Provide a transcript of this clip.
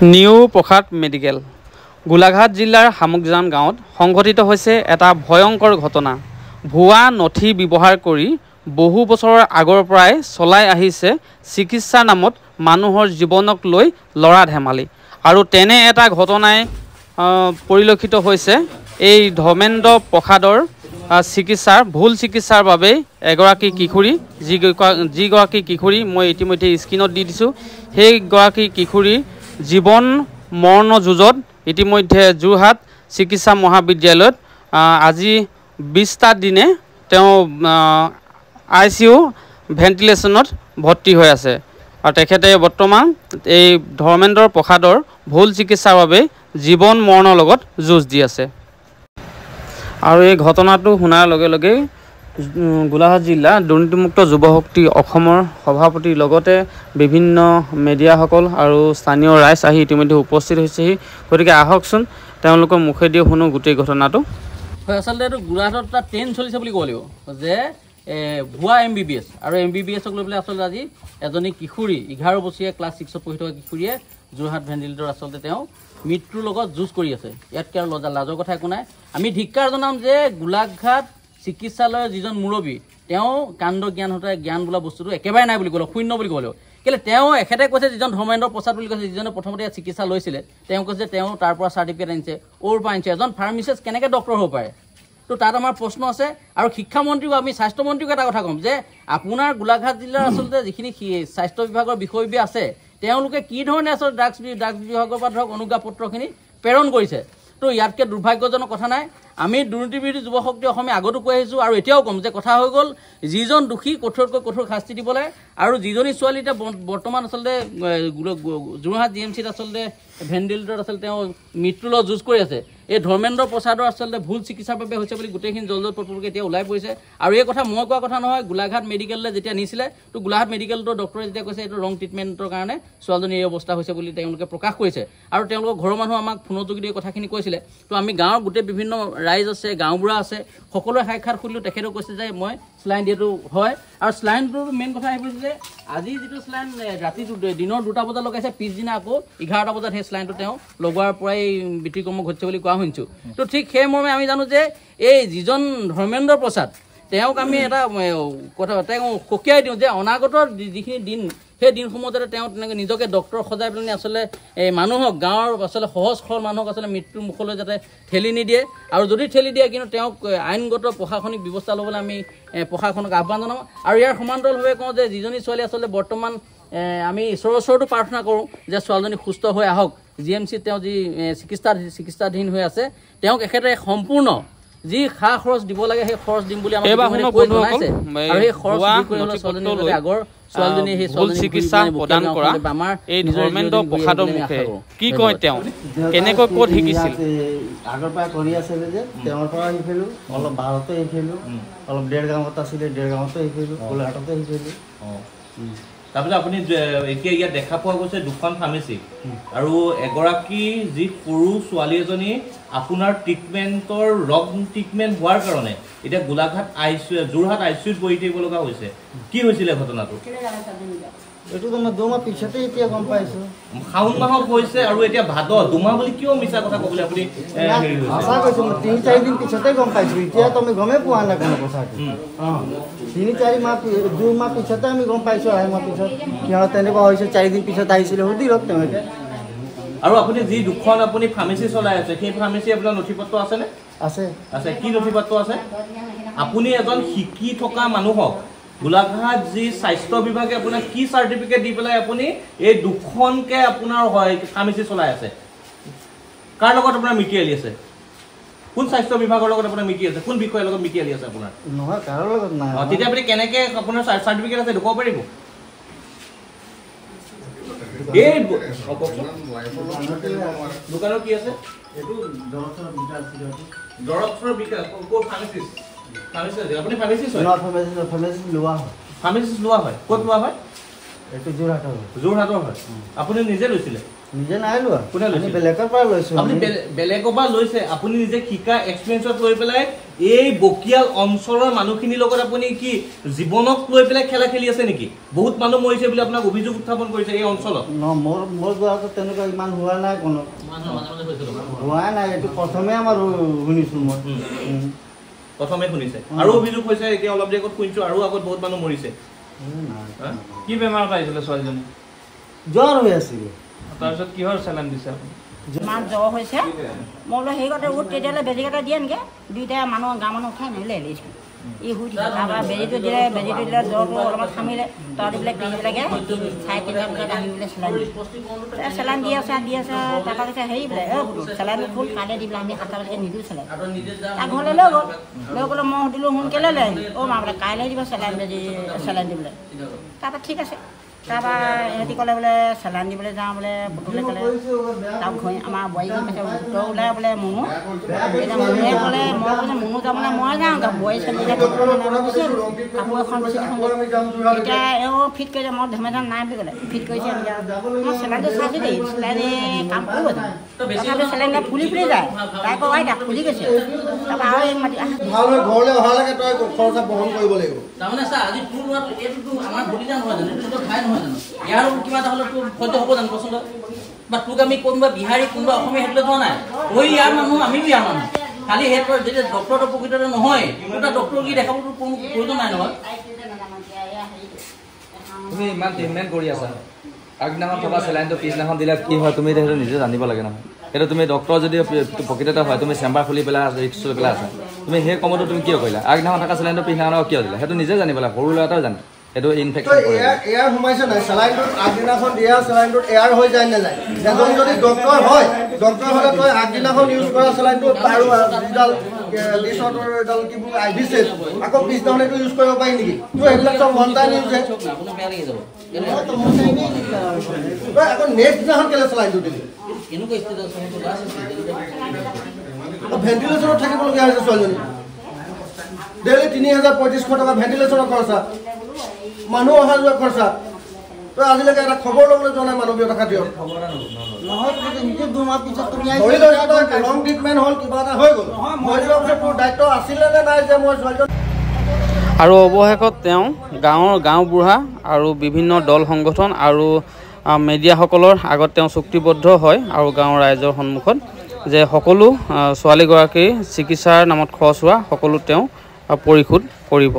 New প্ৰসাদ medical Golaghat জিলাৰ হামুকজান গাঁৱত সংঘটিত হৈছে এটা ভয়ংকৰ ঘটনা। ভুৱা নথি ব্যৱহাৰ কৰি বহু বছৰৰ আগৰ পৰাই চলাই আহিছে চিকিৎসাৰ নামত মানুহৰ জীৱনক লৈ লৰা ধেমালি। আৰু তেনে এটা ঘটনাই পৰিলক্ষিত হৈছে এই ধৰ্মেন্দ্ৰ প্ৰসাদৰ চিকিৎসাৰ ভুল চিকিৎসাৰ বাবে এগৰাকী কিশোৰী যিগৰাকী কিশোৰী মই ইতিমধ্যে স্ক্ৰীনত দি দিছোঁ। সেইগৰাকী কিশোৰীৰ জীৱন মৰণ যুঁজত ইতিমধ্যে যোৰহাট চিকিৎসা মহাবিদ্যালয়ত আজি 20টা দিনে তেওঁ ICU ভেণ্টিলেশ্যনত ভৰ্তি হৈ আছে। আৰু তেখেতে বৰ্তমান এই ধৰ্মেন্দ্ৰ প্ৰসাদৰ ভুল চিকিৎসাৰ বাবে জীৱন মৰণৰ লগত যুঁজ দি আছে। আৰু এই ঘটনাটো শুনাৰ লগে লগে গোলাঘাট জিলা দুৰ্নীতিমুক্ত যুৱ শক্তি অসমৰ সভাপতিৰ লগতে বিভিন্ন মিডিয়াসকল আৰু স্থানীয় ৰাইজ আহি ইতিমধ্যে উপস্থিত হৈছেহি। গতিকে আহকচোন তেওঁলোকৰ মুখেদি শুনো গোটেই ঘটনাটো। হয়, আচলতে এইটো গোলাঘাটত এটা ট্ৰেইন চলিছে বুলি ক'ব লাগিব যে ভুৱা MBBS আৰু MBBSক লৈ পেলাই আচলতে আজি এজনী কিশোৰী 11 বছৰীয়া ক্লাছ 6ত পঢ়ি থকা কিশোৰীয়ে যোৰহাট ভেণ্টিলেটৰত আচলতে তেওঁ মৃত্যুৰ লগত যুঁজ কৰি আছে। ইয়াতকৈ আৰু লাজৰ কথা একো নাই। আমি ধিক্কাৰ জনাম যে গোলাঘাট চিকিৎসালয়ৰ যিজন মুৰব্বী তেওঁ কাণ্ড জ্ঞান বোলা বস্তুটো একেবাৰে নাই বুলি ক'লে শূন্য বুলি ক'লেও কেলৈ তেওঁ এখেতে কৈছে যিজন ধৰ্মেন্দ্ৰ প্ৰসাদ বুলি কৈছে যিজনে প্ৰথমতে ইয়াত চিকিৎসা লৈছিলে তেওঁ কৈছে তেওঁ তাৰ পৰা চাৰ্টিফিকেট আনিছে অ'ৰ পৰা আনিছে। এজন ফাৰ্মাচিষ্ট কেনেকৈ ডক্টৰ হ'ব পাৰে? তো তাত আমাৰ প্ৰশ্ন আছে। আৰু শিক্ষামন্ত্ৰীকো আমি স্বাস্থ্যমন্ত্ৰীকো এটা কথা ক'ম যে আপোনাৰ গোলাঘাট জিলাৰ আচলতে যিখিনি স্বাস্থ্য বিভাগৰ বিষয়ববীয়া আছে তেওঁলোকে কি ধৰণে আচলতে ড্ৰাগছ বিভাগৰ পৰা ধৰক অনুজ্ঞাপত্ৰখিনি প্ৰেৰণ কৰিছে। তো ইয়াতকৈ দুৰ্ভাগ্যজনক কথা নাই। আমি দুৰ্নীতিবিৰোধী যুৱ শক্তি অসমে আগতো কৈ আহিছোঁ আৰু এতিয়াও ক'ম যে কথা হৈ গ'ল যিজন দোষী কঠোৰতকৈ কঠোৰ শাস্তি দিব লাগে। আৰু যিজনী ছোৱালী এতিয়া বৰ্তমান আচলতে যোৰহাট GMCত আচলতে ভেণ্টিলেটৰত আচলতে তেওঁ মৃত্যুৰ লগত যুঁজ কৰি আছে। এই ধৰ্মেন্দ্ৰ প্ৰসাদৰ আচলতে ভুল চিকিৎসাৰ বাবে হৈছে বুলি গোটেইখিনি জলপটলকৈ এতিয়া ওলাই পৰিছে। আৰু এই কথা মই কোৱা কথা নহয়। গোলাঘাট মেডিকেললৈ যেতিয়া নিছিলে তো গোলাঘাট মেডিকেলটো ডক্টৰে যেতিয়া কৈছে এইটো ৰং ট্ৰিটমেণ্টৰ কাৰণে ছোৱালীজনীৰ এই অৱস্থা হৈছে বুলি তেওঁলোকে প্ৰকাশ কৰিছে। আৰু তেওঁলোকৰ ঘৰৰ মানুহ আমাক ফোনৰ যোগেদি এই কথাখিনি কৈছিলে। তো আমি গাঁৱৰ গোটেই বিভিন্ন ৰাইজ আছে গাঁওবুঢ়া আছে সকলোৱে সাক্ষাৎ কৰিলোঁ। তেখেতেও কৈছে যে মই চেলাইন দিয়াটো হয়। আৰু চেলাইনটোৰ মেইন কথা আহি পৰিছে যে আজি যিটো চেলাইন ৰাতি দিনৰ 2টা বজাত লগাইছে পিছদিনা আকৌ 11টা বজাত সেই চেলাইনটো তেওঁ লগোৱাৰ পৰাই ব্যতিক্ৰম ঘটিছে বুলি কোৱা শুনিছোঁ। তো ঠিক সেই মৰ্মে আমি জানো যে এই যিজন ধৰ্মেন্দ্ৰ প্ৰসাদ তেওঁক আমি এটা কথা তেওঁ সকীয়াই দিওঁ যে অনাগত যিখিনি দিন সেই দিনসমূহত যাতে তেওঁ তেনেকৈ নিজকে ডক্টৰ সজাই পেলাই আচলতে এই মানুহক গাঁৱৰ আচলতে সহজ সৰল মানুহক আচলতে মৃত্যুৰ মুখলৈ যাতে ঠেলি নিদিয়ে। আৰু যদি ঠেলি দিয়ে কিন্তু তেওঁক আইনগত প্ৰশাসনিক ব্যৱস্থা ল'বলৈ আমি প্ৰশাসনক আহ্বান জনাওঁ। আৰু ইয়াৰ সমান্তৰালভাৱে কওঁ যে যিজনী ছোৱালী আচলতে বৰ্তমান আমি ঈশ্বৰৰ ওচৰতো প্ৰাৰ্থনা কৰোঁ যে ছোৱালীজনী সুস্থ হৈ আহক। GMCত তেওঁ যি চিকিৎসাধীন হৈ আছে তেওঁক এখেতে সম্পূৰ্ণ যি খা খৰচ দিব লাগে সেই খৰচ দিম বুলি আমাক জনাইছে। আৰু সেই খৰচ ছোৱালীজনী আগৰ ছোৱালীজনী সেই চিকিৎসা প্ৰদান কৰা এই ধৰ্মেন্দ্ৰ প্ৰসাদৰ মুখে কি কয় তেওঁ কেনেকৈ ক'ত শিকিছিল আগৰ পৰা কৰি আছিলে যে তেওঁৰ পৰা শিকিলোঁ অলপ বাৰতে শিকিলোঁ অলপ দেৰগাঁৱত আছিলে দেৰগাঁৱতো শিকিলোঁ গোলাঘাটতে শিকিলোঁ। তাৰপিছত আপুনি এতিয়া ইয়াত দেখা পোৱা গৈছে 2খন ফাৰ্মেচি আৰু এগৰাকী যি সৰু ছোৱালী এজনী আপোনাৰ ট্ৰিটমেণ্টৰ ৰং ট্ৰিটমেণ্ট হোৱাৰ কাৰণে এতিয়া গোলাঘাট যোৰহাট ICUত বহি থাকিব লগা হৈছে। কি হৈছিলে ঘটনাটো? এইটো তো মই 2 মাহ পিছতে এতিয়া গম পাইছোঁ। শাওণ মাহত হৈছে আৰু এতিয়া ভাদ 2 মাহ বুলি কিয় মিছা কথা ক'বলৈ আপুনি আশা কৈছোঁ মই 3-4 দিন পিছতে গম পাইছোঁ। এতিয়া তো আমি গমেই পোৱা নাই কোনো কথাটো। 3-4 মাহ 2 মাহ পিছতে আমি গম পাইছোঁ। 2 মাহ পিছত সিহঁত তেনেকুৱা হৈছে 4 দিন পিছত আহিছিলে সুধিলক তেওঁলোকে। আৰু আপুনি যি 2খন আপুনি ফাৰ্মেচি চলাই আছে সেই ফাৰ্মেচি আপোনাৰ নথিপত্ৰ আছেনে? আছে আছে। কি নথিপত্ৰ আছে? আপুনি এজন শিকি থকা মানুহক গোলাঘাট যি স্বাস্থ্য বিভাগে আপোনাক কি চাৰ্টিফিকেট দি পেলাই আপুনি এই 2খনকৈ আপোনাৰ হয় ফাৰ্মেচি চলাই আছে? কাৰ লগত আপোনাৰ মিতিৰালি আছে? কোন স্বাস্থ্য বিভাগৰ লগত আপোনাৰ মিতি আছে? কোন বিষয়ৰ লগত মিতিৰালি আছে আপোনাৰ? নহয় কাৰো লগত নাই। তেতিয়া আপুনি কেনেকৈ আপোনাৰ চাৰ্টিফিকেট আছে দেখুৱাব পাৰিব? এই দোকানৰ কি আছে? দৰৱৰ বিকাশ ক'ত ফাৰ্মেচিষ্ট? ফাৰ্মেচিষ্ট আপুনি ফাৰ্মেচিষ্ট হয়? ফাৰ্মেচিষ্ট লোৱা হয়। ফাৰ্মেচিষ্ট লোৱা হয় ক'ত লোৱা হয়? এইটো যোৰহাটৰ যোৰহাটৰ হয় আপুনি নিজে লৈছিলে নিজে নাই লোৱা কোনে লৈছে আমি বেলেগৰ পৰা লৈছো আপুনি বেলেগৰ পৰা লৈছে আপুনি নিজে শিকা এক্সপেৰিয়েন্সত লৈ পেলাই এই বকিয়াল অঞ্চলৰ মানুহখিনিৰ লগত আপুনি কি জীৱনক লৈ পেলাই খেলা খেলি আছে নেকি বহুত মানুহ মৰিছে বুলি আপোনাক অভিযোগ উত্থাপন কৰিছে এই অঞ্চলত মোৰ যোৱাটো তেনেকুৱা ইমান হোৱা নাই কোনো হোৱা নাই এইটো প্ৰথমে আমাৰ শুনিছো মই প্ৰথমে শুনিছে আৰু অভিযোগ হৈছে এতিয়া অলপ দেৰি আগত শুনিছো আৰু আগত বহুত মানুহ মৰিছে কি বেমাৰত আহিছিলে ছোৱালীজনী জ্বৰ হৈ আছিলে তাৰপিছত কিহৰ চেলাইন দিছে আপুনি ইমান জ্বৰ হৈছে মই বোলো সেইগতে উঠ তেতিয়াহ'লে বেজীকেইটা দিয়ে নেকি দুইটা মানুহ গাঁৱৰ মানুহ উঠাই নিলে স্কুল ই শুই থাকে তাৰপৰা বেজীটো দিলে জ্বৰটো অলপমান থামিলে তই দি পেলাই কিনিবিলাকে 3:30 বজাত আনি পেলাই চেলাইন দি আছে তাৰপৰা কৈছে হেৰি বোলে চেলাইনটো ফুল কাইলৈ দি পেলাই আমি 7টা বজালৈকে নিদিওঁ চেলাইন তাৰ ঘৰলৈ লৈ গ'লে মই সুধিলোঁ সোনকালে লৈ আহিম মা বোলে কাইলৈ দিব চেলাইন দিবলৈ তাৰপৰা ঠিক আছে তাৰপৰা ইহঁতি ক'লে বোলে চেলাইন দিবলৈ যাওঁ বোলে পুতুলে ক'লে তাৰ আমাৰ বোৱাৰীক কৈছে গোটৰ ওলাই বোলে মুনু এতিয়া মুনুৱে ক'লে মই কৈছে মুনু যাবলৈ মই যাওঁ বোৱাৰী ছোৱালী কাপোৰ এখন বেছি এতিয়া এওঁ ফিট কৰিছে মই ধেমেধাম নাই বুলি ক'লে ফিট কৰিছে মই চেলাইনটো চাইছোঁ দেই চেলাইনে কাম কৰিব জানো তথাপি চেলাইনটা ফুলি যায় তাই কয় আইতা ফুলি গৈছে তাৰপৰা আৰু এক মাতি ঘৰলৈ অহালৈকে তই খৰচা বহন কৰিব লাগিব তাৰমানে চা আজি তোৰ ল'ৰাটো এইটোতো আমাৰ ভতিজা নহয় জানো এইটো ঠাই নহয় জানো ইয়াৰ কিবা এটা হ'লে তোৰ সহ্য হ'ব জানো কচোন বা তোক আমি কোনোবা বিহাৰী কোনোবা অসমীয়া সেইটোলৈ যোৱা নাই তই ইয়াৰ মানুহ আমিও ইয়াৰ মানুহ খালি সিহঁতৰ যেতিয়া ডক্টৰটো প্ৰকৃততে নহয় এটা ডক্টৰ কি দেখাবতো কোনো প্ৰয়োজন নাই নহয় তুমি ইমান ট্ৰিটমেণ্ট কৰি আছা আগদিনাখন থকা চেলাইনটো পিছদিনাখন দিলে কি হয় তুমি সেইটো নিজে জানিব লাগে নহয় সেইটো তুমি ডক্টৰ যদি প্ৰকৃততে হয় তুমি চেম্বাৰ খুলি পেলাই ৰিক্স লৈ পেলাই আছা তুমি সেই কমতো তুমি কিয় কৰিলা আগদিনাখন থকা চেলাইনটো পিছদিনাখন কিয় দিলা সেইটো নিজে জানিব লাগে সৰু ল'ৰাটাও জানে সেইটো ইনফেকশ্যন এয়াৰ সোমাইছে নাই চেলাইনটোত আগদিনাখন দিয়া চেলাইনটোত এয়াৰ হৈ যায় নাযায় এজন যদি ডক্টৰ হয় ডক্টৰ হ'লে তই আগদিনাখন ইউজ কৰা চেলাইনটো আৰু যিডাল এডাল কিবোৰ আহিছে আকৌ পিছদিনাখন এইটো ইউজ কৰিব পাৰি নেকি তোৰ সেইবিলাক চব ওৱান টাইম ইউজ হে আপোনাৰ বেয়া লাগি যাব তই আকৌ নেক্সট দিনাখন কেলে চেলাইনটো দিলি এনেকুৱা ষ্টেজত ভেণ্টিলেশ্যনত থাকিবলগীয়া হৈছে ছোৱালীজনী ডেইলি ৩,০০০-৩৫০০ টকা ভেণ্টিলেশ্যনৰ খৰচা মানুহ অহা যোৱা খৰচা তই আজিলৈকে এটা খবৰ ল'বলৈ যোৱা নাই মানৱীয়তা খাতিৰত লং ট্ৰিটমেণ্ট হ'ল কিবা এটা হৈ গ'ল মই যোৱাৰ পিছত তোৰ দায়িত্ব আছিলে নে নাই যে মই ছোৱালীজন আৰু অৱশেষত তেওঁ গাঁওবুঢ়া আৰু বিভিন্ন দল সংগঠন আৰু মিডিয়াসকলৰ আগত তেওঁ চুক্তিবদ্ধ হয় আৰু গাঁৱৰ ৰাইজৰ সন্মুখত যে সকলো ছোৱালীগৰাকীৰ চিকিৎসাৰ নামত খৰচ হোৱা সকলো তেওঁ পৰিশোধ কৰিব।